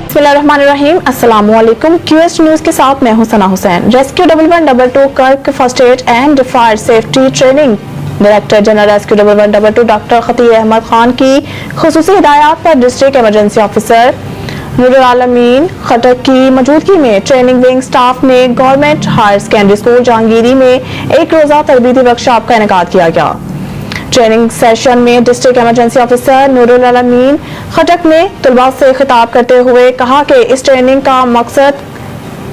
बिस्मिल्लाहिर्रहमानिर्रहीम, अस्सलाम वालेकुम। QS न्यूज के साथ मैं हूं सना हुसैन। रेस्क्यू 1112 कर्क first aid and fire safety training director general rescue 1112 doctor Khateeb Ahmed Khan की खुसूसी हिदायत पर district emergency officer Noorul Alameen खटक की मौजूदगी में ट्रेनिंग विंग स्टाफ ने government higher secondary school Jahangiri में एक रोजा तरबीती वर्कशॉप का इनेकाद किया गया। ट्रेनिंग सेशन में district emergency officer Noorul Alameen Khattak ने तलबा से खिताब करते हुए कहा कि इस ट्रेनिंग का मकसद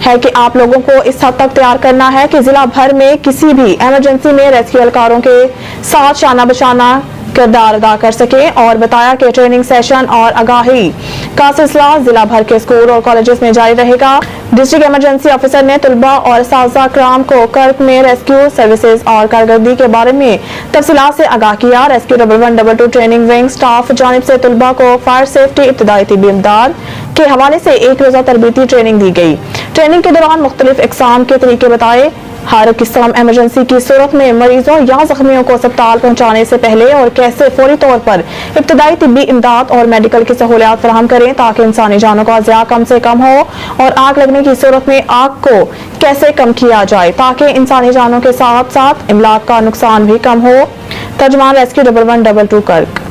है कि आप लोगों को इस हद तक तैयार करना है कि जिला भर में किसी भी इमरजेंसी में रेस्क्यू एहलकारों के साथ शाना बशाना किरदार अदा कर सके और बताया कि ट्रेनिंग सेशन और आगाही का सिलसिला जिला भर के स्कूल और कॉलेजेस में जारी रहेगा। डिस्ट्रिक्ट इमरजेंसी ऑफिसर ने तलबा और साजा कराम को कर्क में रेस्क्यू सर्विसेज और कारकर्दगी के बारे में तफसीलात से आगाह किया। रेस्क्यू 1112 ट्रेनिंग विंग स्टाफ जानिब से तलबा को फायर सेफ्टी इब्तदाई तिब्बी इमदाद के हवाले से एक रोजा तरबीती ट्रेनिंग दी गई। ट्रेनिंग के दौरान मुख्तलिफ इकसाम के तरीके बताए। हर किस्म इमरजेंसी की सूरत में मरीजों या जख्मियों को अस्पताल पहुंचाने से पहले और कैसे फौरी तौर पर इब्तदाई तिब्बी इमदाद और मेडिकल की सहूलियात फराहम करें ताकि इंसानी जानों का ज़िया कम से कम हो, और आग लगने की सूरत में आग को कैसे कम किया जाए ताकि इंसानी जानों के साथ साथ इमलाक का नुकसान भी कम हो। तर्जमान रेस्क्यू 1112 कर्क।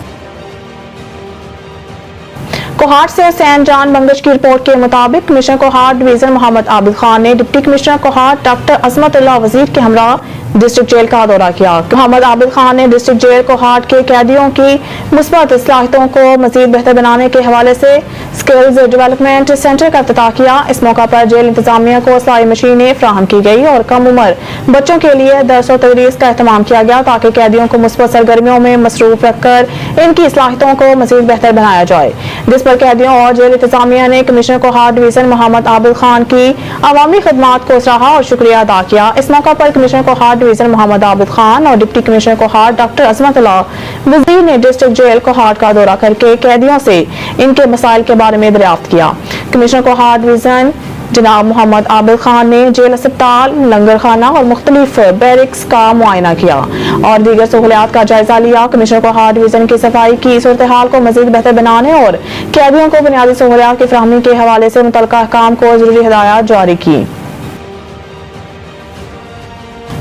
कोहाट से हुसैन जान बंगश की रिपोर्ट के मुताबिक कमिश्नर कोहाट डिवीजन मोहम्मद आबिद खान ने deputy commissioner Kohat doctor Azmatullah वजीर के हमरा डिस्ट्रिक्ट जेल का दौरा किया। मोहम्मद आबिद खान ने डिस्ट्रिक्ट जेल कोहाट के कैदियों की मुस्बत सलाहियतों को मजीद बेहतर बनाने के हवाले से स्किल्स डेवलपमेंट सेंटर का इफ्तिताह किया। इस मौका पर जेल इंतजामिया को सिलाई मशीनें फराहम की गई और कम उम्र बच्चों के लिए दर्स और तदरीस का एहतमाम किया गया ताकि कैदियों को मुस्बत सरगर्मियों में मसरूफ रखकर इनकी सलाहियतों को मजीद बेहतर बनाया जाए, जिस पर कैदियों और जेल इंतजामिया ने कमिश्नर कोहाट डिवीजन मोहम्मद आबिद खान की अवामी खदमात को सराहा और शुक्रिया अदा किया। इस मौका पर कमिश्नर कोहाट डिवीजन मोहम्मद आबिद खान और deputy commissioner Kohat doctor Azmatullah वजीर ने डिस्ट्रिक्ट जेल कोहाट का दौरा करके कैदियों से इनके मसाइल के बारे में दरियाफ्त किया। कमिश्नर कोहाट डिवीजन जनाब मोहम्मद आबिद खान ने जेल अस्पताल, लंगर खाना और मुख्तलिफ बैरिक्स का मुआयना किया और दीगर सहूलियात का जायजा लिया। कमिश्नर कोहाट डिवीजन की सफाई की सूरत हाल को मजीद बेहतर बनाने और कैदियों को बुनियादी सहूलियात की फराहमी के हवाले से मुतल्लिका अहकाम को जरूरी हिदायत जारी की।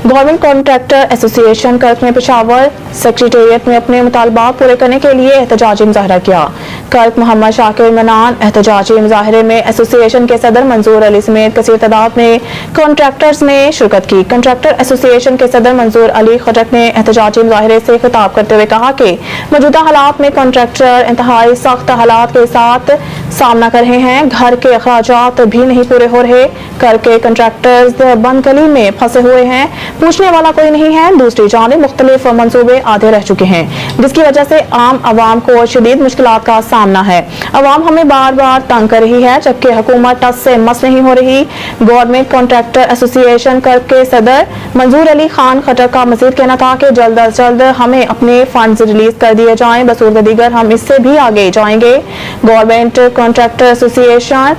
गवर्नमेंट कॉन्ट्रैक्टर एसोसिएशन कर्क ने पेशावर सेक्रेटेरिएट में अपने मुतालबात पूरे करने के लिए एहतजाजी मुजाहरा किया। कर्क मोहम्मद शाकिर मनान एहतजाजी मुजाहरे में एसोसिएशन के सदर मंजूर अली समेत कसीर तादाद में कॉन्ट्रैक्टर्स ने शिरकत की। कॉन्ट्रैक्टर एसोसिएशन के सदर मंजूर अली खटक ने एहतजाजी मुजाहरे से खिताब करते हुए कहा कि मौजूदा हालात में कॉन्ट्रैक्टर इंतहाई सख्त हालात के साथ सामना कर रहे हैं। घर के अखराजात भी नहीं पूरे हो रहे। कर के कॉन्ट्रैक्टर्स बंद गली में फंसे हुए हैं, पूछने वाला कोई नहीं है। दूसरी जानिब मुख्तलिफ मंसूबे आधे रह चुके हैं, जिसकी वजह से आम आवाम को शदीद मुश्किलात का सामना है। आवाम हमें बार बार तंग कर रही है जबकि हुकूमत टस से मस नहीं हो रही। गवर्नमेंट कॉन्ट्रैक्टर एसोसिएशन कर के सदर मंजूर अली खान खटक का मजीद कहना था कि जल्द अज जल्द हमें अपने फंड्स रिलीज कर दिए जाएं, बसूरत दीगर हम इससे भी आगे जाएंगे। गवर्नमेंट कॉन्ट्रैक्टर एसोसिएशन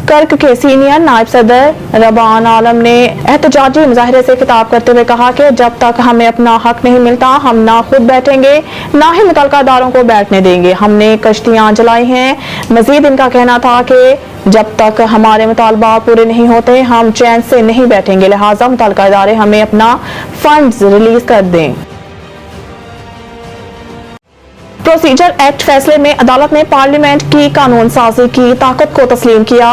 कर्क के सीनियर नायब सदर रबान आलम ने एहतजाजी मुजाहरे से खिताब करते हुए कहा कि जब तक हमें अपना हक नहीं मिलता हम ना खुद बैठेंगे ना ही मुतल्लिका दारों को बैठने देंगे। हमने कश्तियां जलाई हैं। मजीद इनका कहना था कि जब तक हमारे मुतालबात पूरे नहीं होते हम चैन से नहीं बैठेंगे, लिहाजा मुतल्लिका इदारे हमें अपना फंड्स रिलीज कर दें। प्रोसीजर एक्ट फैसले में अदालत ने पार्लियामेंट की कानून साजी की ताकत को तस्लीम किया।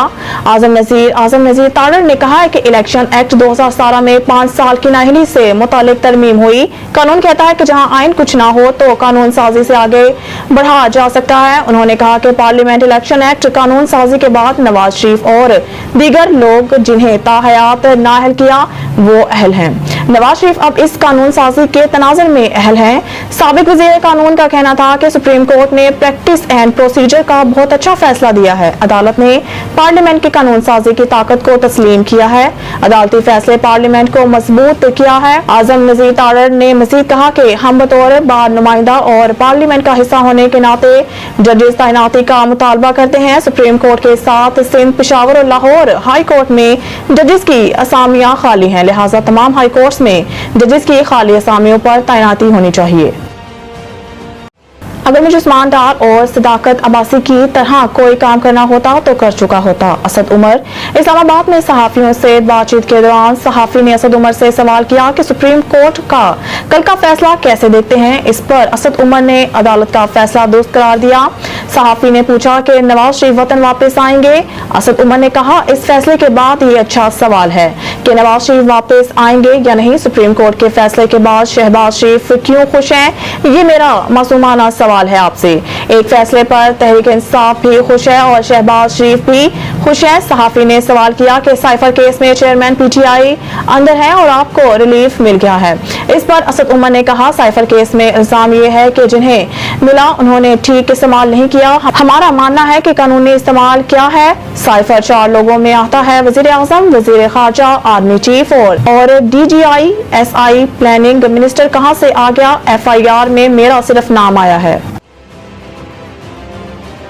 आजम नजीर तारड़ ने कहा है कि इलेक्शन एक्ट 2017 में 5 साल की नाअहली से मुतालिक तरमीम हुई। कानून कहता है कि जहां आइन कुछ ना हो तो कानून साजी से आगे बढ़ा जा सकता है। उन्होंने कहा कि पार्लियामेंट इलेक्शन एक्ट कानून साजी के बाद नवाज शरीफ और दीगर लोग जिन्हें ताहयात नाअहल किया वो अहल हैं। नवाज शरीफ अब इस कानून साजी के तनाजुर में अहल हैं। साबिक वजीर कानून का कहना था कि सुप्रीम कोर्ट ने प्रैक्टिस एंड प्रोसीजर का बहुत अच्छा फैसला दिया है। अदालत ने पार्लियामेंट की कानून साजी की ताकत को तस्लीम किया है। अदालती फैसले पार्लियामेंट को मजबूत किया है। आजम नजीर तारड़ ने मजीद कहा कि हम बतौर बार नुमाइंदा और पार्लियामेंट का हिस्सा होने के नाते जजेस तैनाती का मुतालबा करते हैं। सुप्रीम कोर्ट के साथ सिंध, पेशावर और लाहौर हाई कोर्ट में जजेस की असामियां खाली हैं, लिहाजा तमाम हाई कोर्ट्स में जजेस की खाली असामियों पर तैनाती होनी चाहिए। अगर मुझे ईमानदार और सदाकत अब्बासी की तरह कोई काम करना होता तो कर चुका होता। असद उमर। इस्लामाबाद में सहाफियों से बातचीत के दौरान सहाफी ने असद उमर से सवाल किया कि सुप्रीम कोर्ट का कल का फैसला कैसे देखते हैं। इस पर असद उमर ने अदालत का फैसला दुरुस्त करार दिया। सहाफी ने पूछा कि नवाज शरीफ वतन वापस आएंगे। असद उमर ने कहा, इस फैसले के बाद ये अच्छा सवाल है कि नवाज शरीफ वापस आएंगे या नहीं। सुप्रीम कोर्ट के फैसले के बाद शहबाज शरीफ क्यों खुश हैं, ये मेरा मासूमाना सवाल है आपसे। एक फैसले पर तहरीक इंसाफ भी खुश है और शहबाज शरीफ भी खुश है। सहाफी ने सवाल किया कि साइफर केस में चेयरमैन पीटीआई अंदर है और आपको रिलीफ मिल गया है। इस पर असद उमर ने कहा, साइफर केस में इल्जाम ये है कि जिन्हें मिला उन्होंने ठीक इस्तेमाल नहीं किया। हमारा मानना है कि कानूनी इस्तेमाल क्या है। साइफर 4 लोगों में आता है, वजीर आजम, वजीर खारजा, आर्मी चीफ और डीजीआई, एसआई, प्लानिंग मिनिस्टर कहां से आ गया। एफआईआर में मेरा सिर्फ नाम आया है।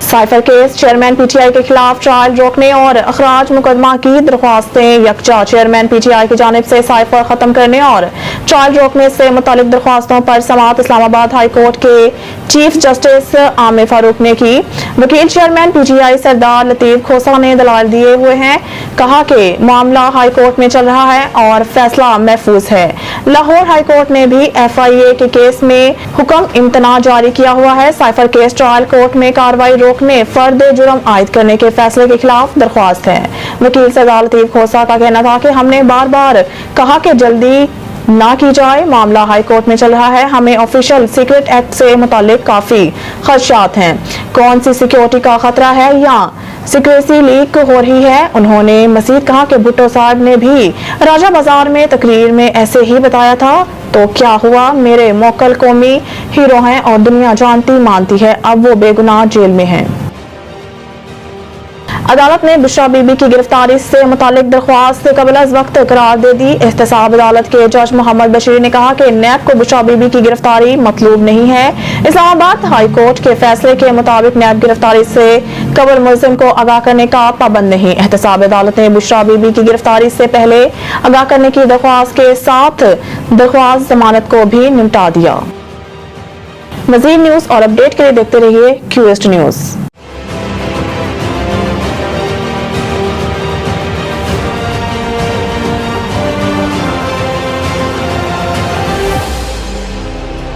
साइफर केस चेयरमैन पीटीआई के खिलाफ ट्रायल रोकने और अखराज मुकदमा की दरख्वास्तें यकजा। चेयरमैन पीटीआई की जानिब से साइफर खत्म करने और ट्रायल रोकने से मुतालिक दरख्वास्तों पर समाअत इस्लामाबाद हाई कोर्ट के चीफ जस्टिस आमिर फारूक ने की। वकील चेयरमैन पीटीआई सरदार लतीफ खोसा ने दलाल दिए हुए हैं। कहा कि मामला हाई कोर्ट में चल रहा है और फैसला महफूज है। लाहौर हाई कोर्ट ने भी एफआईए के केस में हुक्म इम्तना जारी किया हुआ है। साइफर केस ट्रायल कोर्ट में कार्रवाई रोकने, फर्द जुर्म आयद करने के फैसले के खिलाफ दरख्वास्त है। वकील सरदार लतीफ खोसा का कहना था कि हमने बार बार कहा कि जल्दी ना की जाए, मामला हाई कोर्ट में चल रहा है, हमें ऑफिशियल सीक्रेट एक्ट से मुतालिक काफी खदशात हैं। कौन सी सिक्योरिटी का खतरा है या सीक्रेसी लीक हो रही है। उन्होंने मजीद कहा कि भुट्टो साहब ने भी राजा बाजार में तकरीर में ऐसे ही बताया था, तो क्या हुआ, मेरे मोकल कौमी हीरो हैं और दुनिया जानती मानती है, अब वो बेगुनाह जेल में हैं। अदालत ने बुशरा बीबी की गिरफ्तारी से मुतालिक दरख्वास्त कबल अज वक्त करार दे दी। एहतसाब अदालत के जज मोहम्मद बशीर ने कहा कि नैब को बुशरा बीबी की गिरफ्तारी मतलूब नहीं है। इस्लामाबाद हाई कोर्ट के फैसले के मुताबिक नैब गिरफ्तारी से कबल मुल्जिम को आगाह करने का पाबंद नहीं। एहतसाब अदालत ने बुशरा बीबी की गिरफ्तारी से पहले आगाह करने की दरख्वास्त के साथ दरख्वास्त जमानत को भी निपटा दिया। मजीद न्यूज और अपडेट के लिए देखते रहिए QS न्यूज।